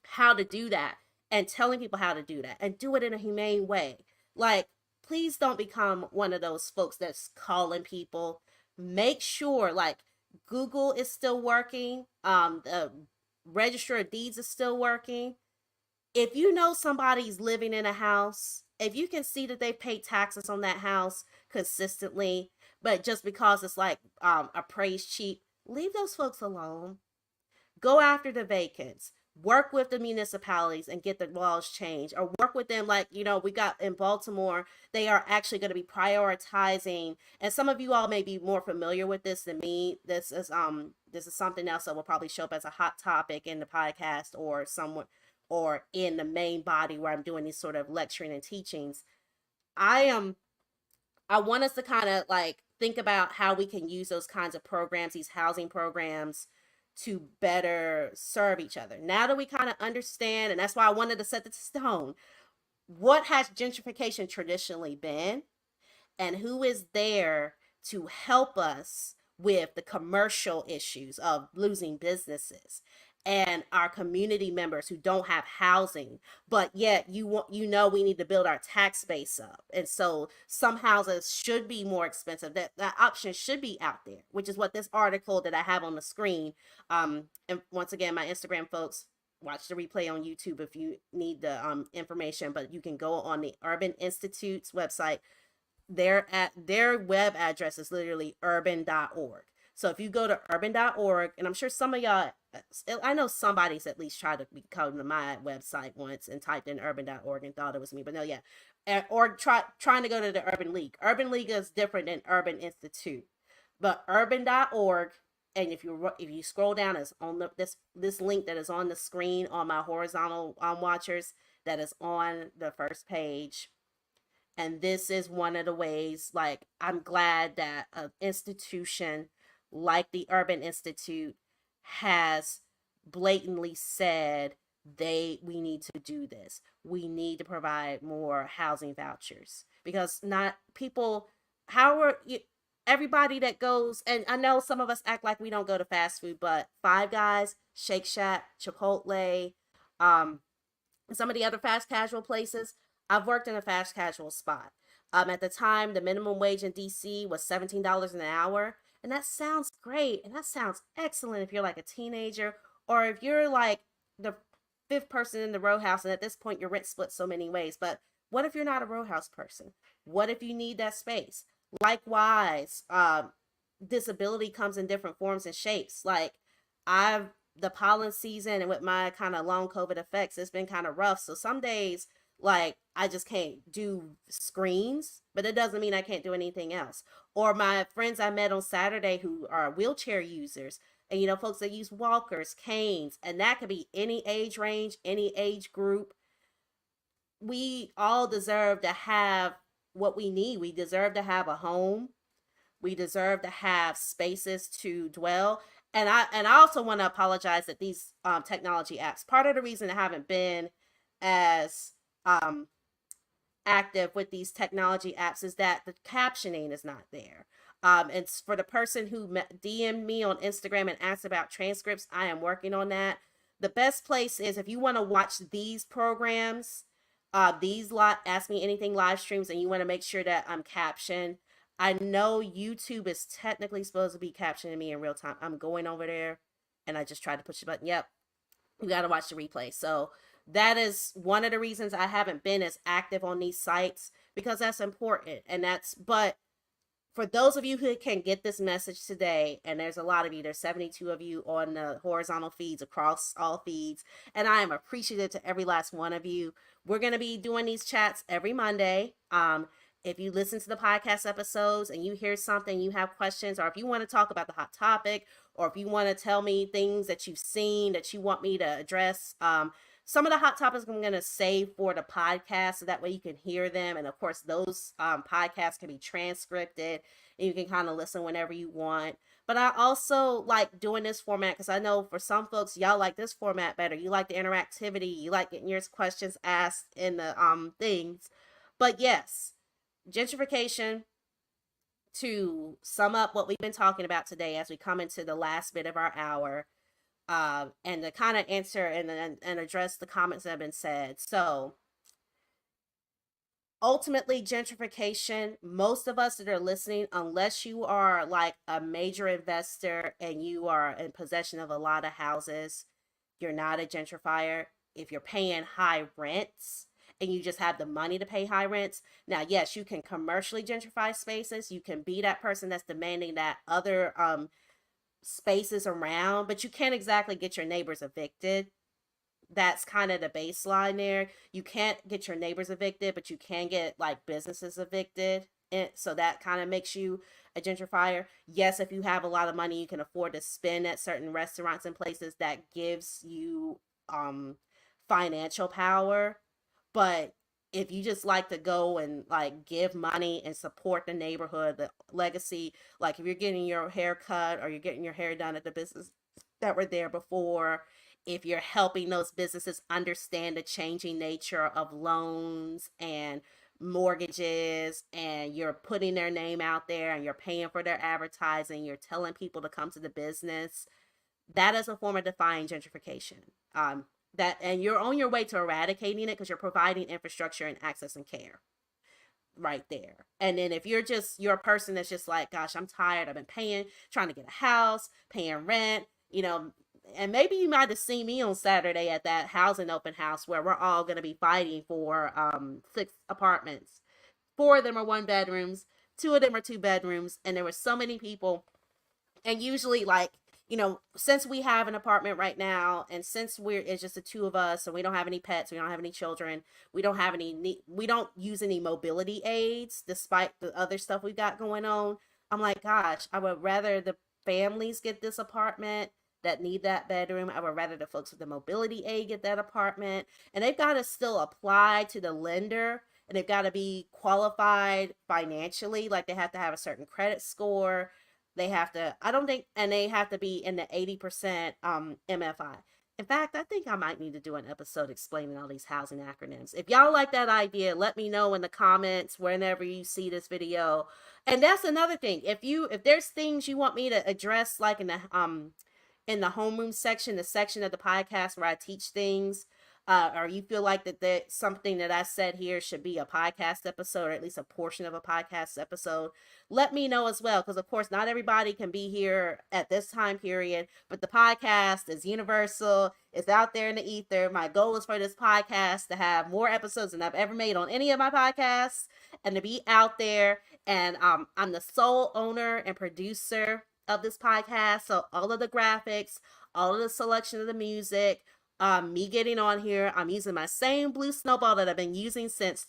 how to do that and telling people how to do that, and do it in a humane way. Like, please don't become one of those folks that's calling people. Make sure, like, Google is still working. The Register of Deeds is still working. If you know somebody's living in a house, if you can see that they pay taxes on that house consistently, but just because it's like appraised cheap, leave those folks alone. Go after the vacants. Work with the municipalities and get the laws changed, or work with them. Like, we got in Baltimore, they are actually going to be prioritizing, and some of you all may be more familiar with this than me. This is something else that will probably show up as a hot topic in the podcast, or somewhere, or in the main body where I'm doing these sort of lecturing and teachings. I am I want us to kind of like think about how we can use those kinds of programs, these housing programs, to better serve each other. Now that we kind of understand, and that's why I wanted to set the stone, what has gentrification traditionally been, and who is there to help us with the commercial issues of losing businesses, and our community members who don't have housing, but yet we need to build our tax base up, and so some houses should be more expensive. That option should be out there, which is what this article that I have on the screen. And once again, my Instagram folks, watch the replay on YouTube if you need the information, but you can go on the Urban Institute's website. Their web address is literally urban.org. So if you go to urban.org, and I'm sure some of y'all, I know somebody's at least tried to come to my website once and typed in urban.org and thought it was me, but no, yeah. Or trying to go to the Urban League. Urban League is different than Urban Institute. But urban.org, and if you scroll down, it's on this link that is on the screen on my horizontal watchers, that is on the first page. And this is one of the ways, like, I'm glad that an institution like the Urban Institute has blatantly said we need to do this. We need to provide more housing vouchers, because not people, how are you, everybody that goes, and I know some of us act like we don't go to fast food, but Five Guys, Shake Shack, Chipotle, some of the other fast casual places. I've worked in a fast casual spot. At the time, the minimum wage in DC was $17 an hour. And that sounds great. And that sounds excellent if you're like a teenager, or if you're like the fifth person in the row house. And at this point, your rent split so many ways. But what if you're not a row house person? What if you need that space? Likewise, disability comes in different forms and shapes. Like, the pollen season, and with my kind of long COVID effects, it's been kind of rough. So some days, like, I just can't do screens, but it doesn't mean I can't do anything else. Or my friends I met on Saturday who are wheelchair users, and folks that use walkers, canes, and that could be any age range, any age group. We all deserve to have what we need. We deserve to have a home. We deserve to have spaces to dwell. And I also want to apologize that these technology apps, part of the reason I haven't been as active with these technology apps is that the captioning is not there. And for the person who DM'd me on Instagram and asked about transcripts, I am working on that. The best place is, if you want to watch these programs, these Ask Me Anything live streams, and you want to make sure that I'm captioned. I know YouTube is technically supposed to be captioning me in real time. I'm going over there, and I just tried to push the button. Yep, you got to watch the replay. So that is one of the reasons I haven't been as active on these sites, because that's important. But for those of you who can get this message today, and there's a lot of you, there's 72 of you on the horizontal feeds across all feeds, and I am appreciative to every last one of you. We're going to be doing these chats every Monday. If you listen to the podcast episodes and you hear something, you have questions, or if you want to talk about the hot topic, or if you want to tell me things that you've seen that you want me to address, some of the hot topics I'm going to save for the podcast, so that way you can hear them. And of course, those podcasts can be transcribed, and you can kind of listen whenever you want. But I also like doing this format because I know for some folks, y'all like this format better. You like the interactivity. You like getting your questions asked in the things. But yes, gentrification, to sum up what we've been talking about today as we come into the last bit of our hour, and to kind of answer and address the comments that have been said. So ultimately, gentrification, most of us that are listening, unless you are like a major investor and you are in possession of a lot of houses, you're not a gentrifier. If you're paying high rents and you just have the money to pay high rents, now, yes, you can commercially gentrify spaces. You can be that person that's demanding that other spaces around, but you can't exactly get your neighbors evicted. That's kind of the baseline there. You can't get your neighbors evicted, but you can get like businesses evicted. And so that kind of makes you a gentrifier. Yes, if you have a lot of money, you can afford to spend at certain restaurants and places, that gives you um financial power. But if you just like to go and like give money and support the neighborhood, the legacy, like if you're getting your hair cut or you're getting your hair done at the business that were there before, if you're helping those businesses understand the changing nature of loans and mortgages, and you're putting their name out there and you're paying for their advertising, you're telling people to come to the business, that is a form of defying gentrification. That, and you're on your way to eradicating it because you're providing infrastructure and access and care right there. And then if you're a person that's just like, gosh, I'm tired, I've been paying, trying to get a house, paying rent, and maybe you might have seen me on Saturday at that housing open house where we're all going to be fighting for 6 apartments. 4 of them are 1 bedrooms, 2 of them are 2 bedrooms, and there were so many people. And usually, like, since we have an apartment right now, and since it's just the two of us, and we don't have any pets, we don't have any children, we don't use any mobility aids, despite the other stuff we've got going on. I'm like, gosh, I would rather the families get this apartment that need that bedroom. I would rather the folks with the mobility aid get that apartment, and they've got to still apply to the lender, and they've got to be qualified financially, like they have to have a certain credit score. They have to, I don't think, and they have to be in the 80% MFI. In fact, I think I might need to do an episode explaining all these housing acronyms. If y'all like that idea, let me know in the comments whenever you see this video. And that's another thing. If there's things you want me to address, like in the homeroom section, the section of the podcast where I teach things, or you feel like that something that I said here should be a podcast episode, or at least a portion of a podcast episode, let me know as well. Because of course, not everybody can be here at this time period, but the podcast is universal. It's out there in the ether. My goal is for this podcast to have more episodes than I've ever made on any of my podcasts, and to be out there. And I'm the sole owner and producer of this podcast, so all of the graphics, all of the selection of the music, me getting on here, I'm using my same blue snowball that I've been using since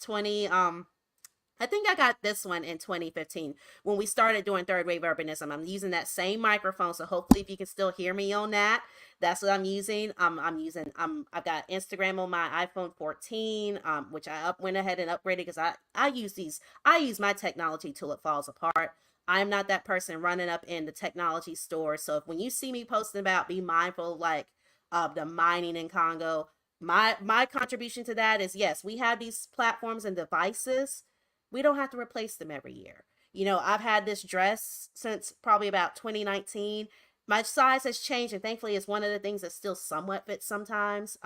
I think I got this one in 2015 when we started doing third wave urbanism. I'm using that same microphone, so hopefully if you can still hear me on that, that's what I'm using. I've got Instagram on my iPhone 14, which I went ahead and upgraded because I use my technology till it falls apart. I'm not that person running up in the technology store. So if when you see me posting about be mindful, like of the mining in Congo, my contribution to that is, yes, we have these platforms and devices. We don't have to replace them every year. I've had this dress since probably about 2019. My size has changed, and thankfully it's one of the things that still somewhat fits sometimes.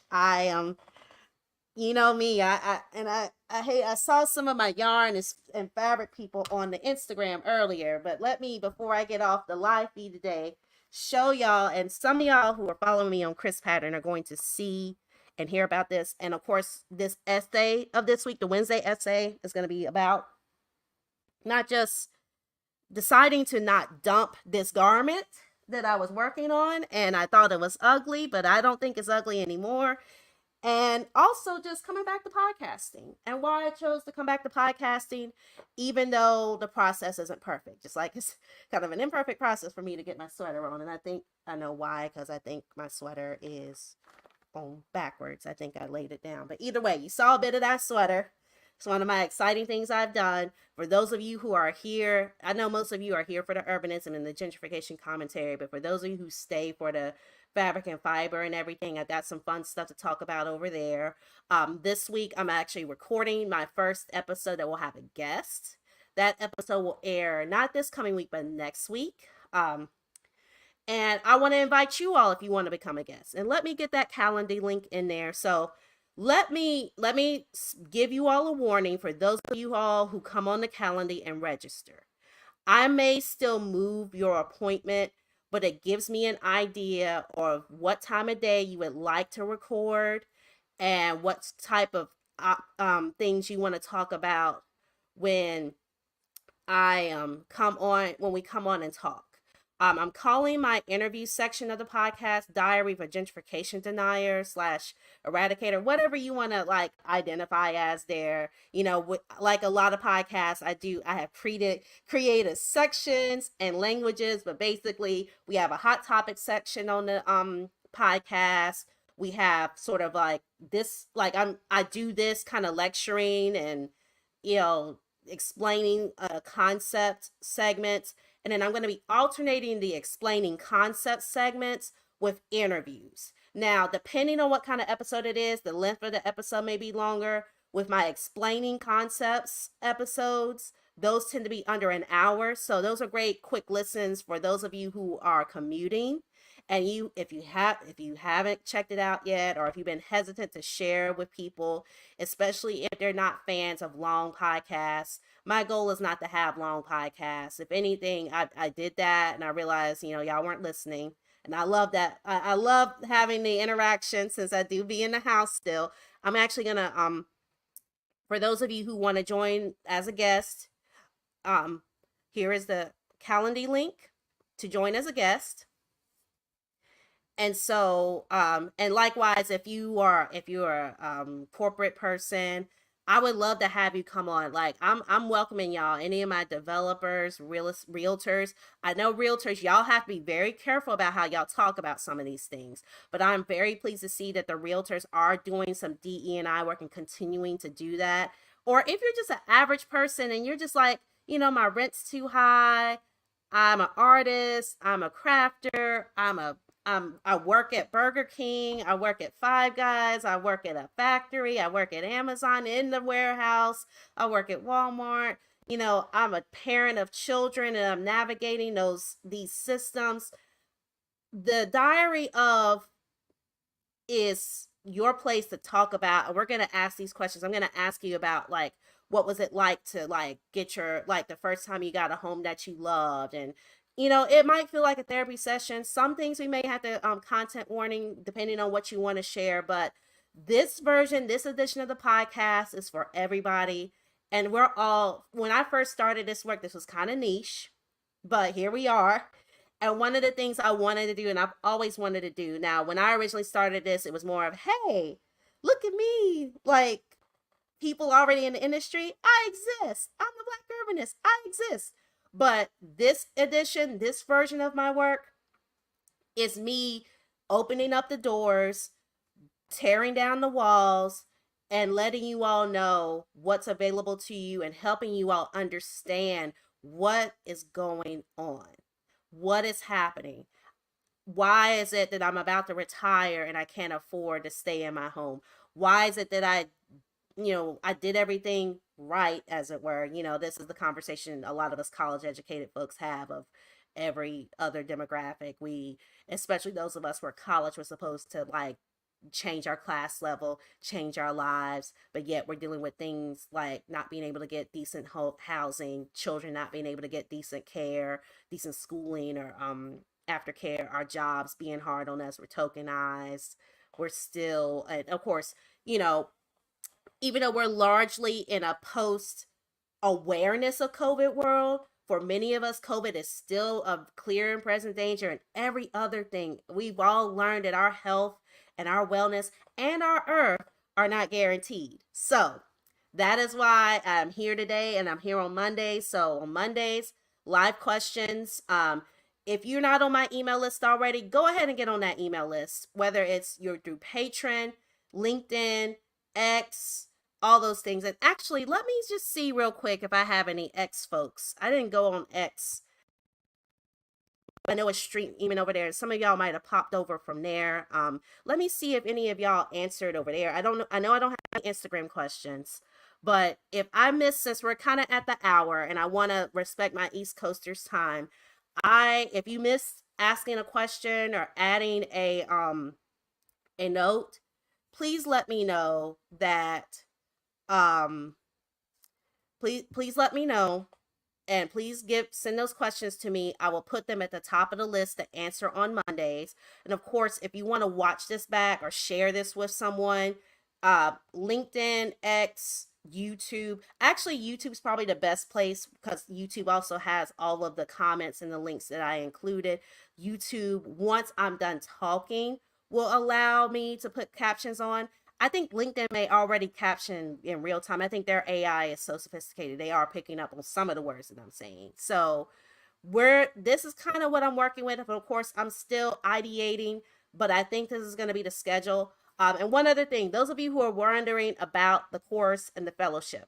I You know me, I saw some of my yarn and fabric people on the Instagram earlier, but let me, before I get off the live feed today, show y'all, and some of y'all who are following me on Chris Pattern are going to see and hear about this. And of course, this essay of this week, the Wednesday essay, is going to be about not just deciding to not dump this garment that I was working on, and I thought it was ugly, but I don't think it's ugly anymore. And also just coming back to podcasting, and why I chose to come back to podcasting, even though the process isn't perfect. Just like it's kind of an imperfect process for me to get my sweater on. And I think I know why, because I think my sweater is on backwards. I think I laid it down. But either way, you saw a bit of that sweater. It's one of my exciting things I've done. For those of you who are here, I know most of you are here for the urbanism and the gentrification commentary, but for those of you who stay for the fabric and fiber and everything, I've got some fun stuff to talk about over there. This week, I'm actually recording my first episode that will have a guest. That episode will air not this coming week, but next week. And I want to invite you all if you want to become a guest. And let me get that calendar link in there. So let me give you all a warning for those of you all who come on the calendar and register. I may still move your appointment, but it gives me an idea of what time of day you would like to record and what type of things you want to talk about when I when we come on and talk. I'm calling my interview section of the podcast Diary of a Gentrification Denier slash Eradicator, whatever you want to like identify as there. You know, like a lot of podcasts, I have created sections and languages, but basically we have a hot topic section on the podcast. We have sort of like this, like I do this kind of lecturing and, you know, explaining concept segments, and then I'm going to be alternating the explaining concept segments with interviews. Now, depending on what kind of episode it is, the length of the episode may be longer. With my explaining concepts episodes, those tend to be under an hour. So those are great quick listens for those of you who are commuting. And if you haven't checked it out yet, or if you've been hesitant to share with people, especially if they're not fans of long podcasts, my goal is not to have long podcasts. If anything, I did that and I realized, you know, y'all weren't listening. And I love that. I love having the interaction since I do be in the house still. I'm actually gonna for those of you who want to join as a guest, um here is the Calendly link to join as a guest. And so and likewise, if you're corporate person, I would love to have you come on. Like I'm welcoming y'all, any of my developers, realtors. I know realtors, y'all have to be very careful about how y'all talk about some of these things, but I'm very pleased to see that the realtors are doing some DE&I work and continuing to do that. Or if you're just an average person and you're just like, you know, my rent's too high, I'm an artist, I'm a crafter, I work at Burger King, I work at Five Guys, I work at a factory, I work at Amazon in the warehouse, I work at Walmart. You know, I'm a parent of children and I'm navigating these systems. The Diary of is your place to talk about, and we're going to ask these questions. I'm going to ask you about like what was it like to like get your like the first time you got a home that you loved, and you know, it might feel like a therapy session. Some things we may have to content warning depending on what you want to share, but this edition of the podcast is for everybody. And we're all, when I first started this work, this was kind of niche, but here we are. And one of the things I wanted to do, and I've always wanted to do, now when I originally started this, it was more of, hey, look at me, like people already in the industry, I exist. I'm a Black urbanist, I exist. But this edition, this version of my work is me opening up the doors, tearing down the walls, and letting you all know what's available to you and helping you all understand what is going on, what is happening. Why is it that I'm about to retire and I can't afford to stay in my home? Why is it that I did everything right, as it were? You know, this is the conversation a lot of us college educated folks have of every other demographic. We, especially those of us where college was supposed to like change our class level, change our lives, but yet we're dealing with things like not being able to get decent housing, children not being able to get decent care, decent schooling, or aftercare, our jobs being hard on us, we're tokenized, we're still, and of course, you know, even though we're largely in a post awareness of COVID world, for many of us, COVID is still a clear and present danger. And every other thing, we've all learned that our health and our wellness and our earth are not guaranteed. So that is why I'm here today, and I'm here on Mondays. So on Mondays, live questions. If you're not on my email list already, go ahead and get on that email list, whether it's you're through Patreon, LinkedIn, X, all those things. And actually, let me just see real quick if I have any X folks. I didn't go on X. I know it's stream even over there. Some of y'all might have popped over from there. Let me see if any of y'all answered over there. I don't know. I know I don't have any Instagram questions, but if I missed, since we're kind of at the hour and I want to respect my East Coasters time, if you missed asking a question or adding a note, please let me know that please let me know, and please send those questions to me. I will put them at the top of the list to answer on Mondays. And of course, if you want to watch this back or share this with someone, LinkedIn, X, YouTube. Actually, YouTube's probably the best place because YouTube also has all of the comments and the links that I included. YouTube, once I'm done talking, will allow me to put captions on. I think LinkedIn may already caption in real time. I think their AI is so sophisticated. They are picking up on some of the words that I'm saying. So, this is kind of what I'm working with. But of course, I'm still ideating, but I think this is going to be the schedule. And one other thing, those of you who are wondering about the course and the fellowship,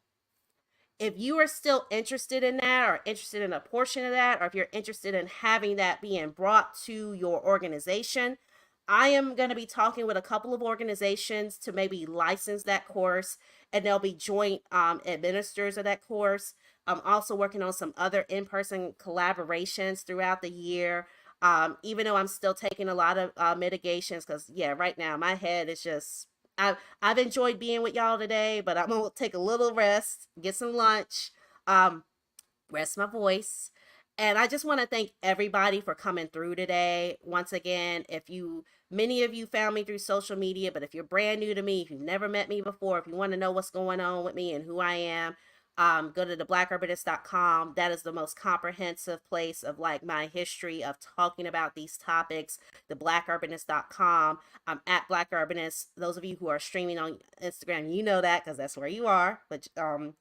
if you are still interested in that or interested in a portion of that, or if you're interested in having that being brought to your organization, I am going to be talking with a couple of organizations to maybe license that course, and they'll be joint administrators of that course. I'm also working on some other in-person collaborations throughout the year. Even though I'm still taking a lot of mitigations, because yeah, right now my head is just I've enjoyed being with y'all today, but I'm gonna take a little rest, get some lunch, um, rest my voice. And I just want to thank everybody for coming through today. Once again, if you, many of you found me through social media, but if you're brand new to me, if you've never met me before, if you want to know what's going on with me and who I am, go to theblackherbalist.com. That is the most comprehensive place of like my history of talking about these topics. Theblackherbalist.com. I'm at Black Herbalist. Those of you who are streaming on Instagram, you know that because that's where you are. But the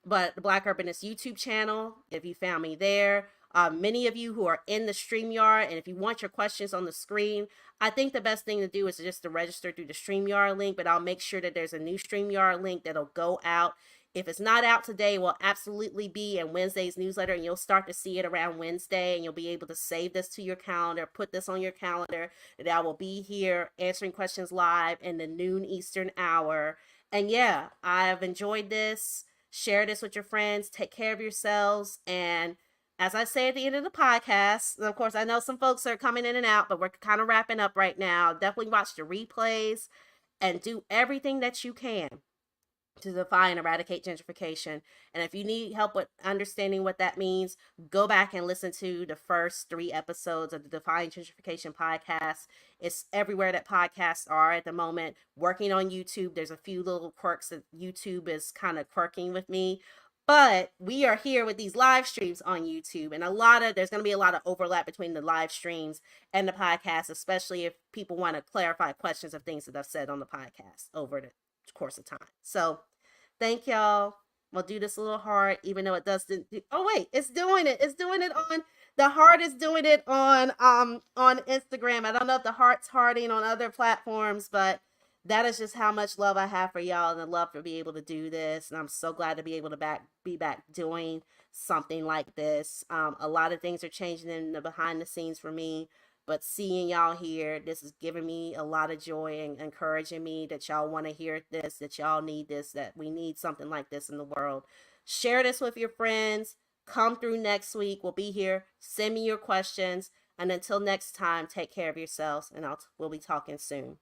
Black Urbanist YouTube channel, if you found me there. Many of you who are in the StreamYard, and if you want your questions on the screen, I think the best thing to do is just to register through the StreamYard link, but I'll make sure that there's a new StreamYard link that'll go out. If it's not out today, it will absolutely be in Wednesday's newsletter, and you'll start to see it around Wednesday, and you'll be able to save this to your calendar, put this on your calendar, that I will be here answering questions live in the noon Eastern hour. And yeah, I've enjoyed this. Share this with your friends. Take care of yourselves. And as I say at the end of the podcast, of course, I know some folks are coming in and out, but we're kind of wrapping up right now. Definitely watch the replays and do everything that you can to defy and eradicate gentrification. And if you need help with understanding what that means, go back and listen to the first 3 episodes of the Defying Gentrification podcast. It's everywhere that podcasts are at the moment. Working on YouTube, there's a few little quirks that YouTube is kind of quirking with me. But we are here with these live streams on YouTube, and there's going to be a lot of overlap between the live streams and the podcast, especially if people want to clarify questions of things that I've said on the podcast over the course of time. So thank y'all. We'll do this a little hard, even though it doesn't. Oh wait, it's doing it. It's doing it on the heart is doing it on Instagram. I don't know if the heart's hearting on other platforms, but that is just how much love I have for y'all and the love to be able to do this. And I'm so glad to be able to be back doing something like this. A lot of things are changing in the behind the scenes for me, but seeing y'all here, this is giving me a lot of joy and encouraging me that y'all want to hear this, that y'all need this, that we need something like this in the world. Share this with your friends. Come through next week. We'll be here. Send me your questions. And until next time, take care of yourselves, and we'll be talking soon.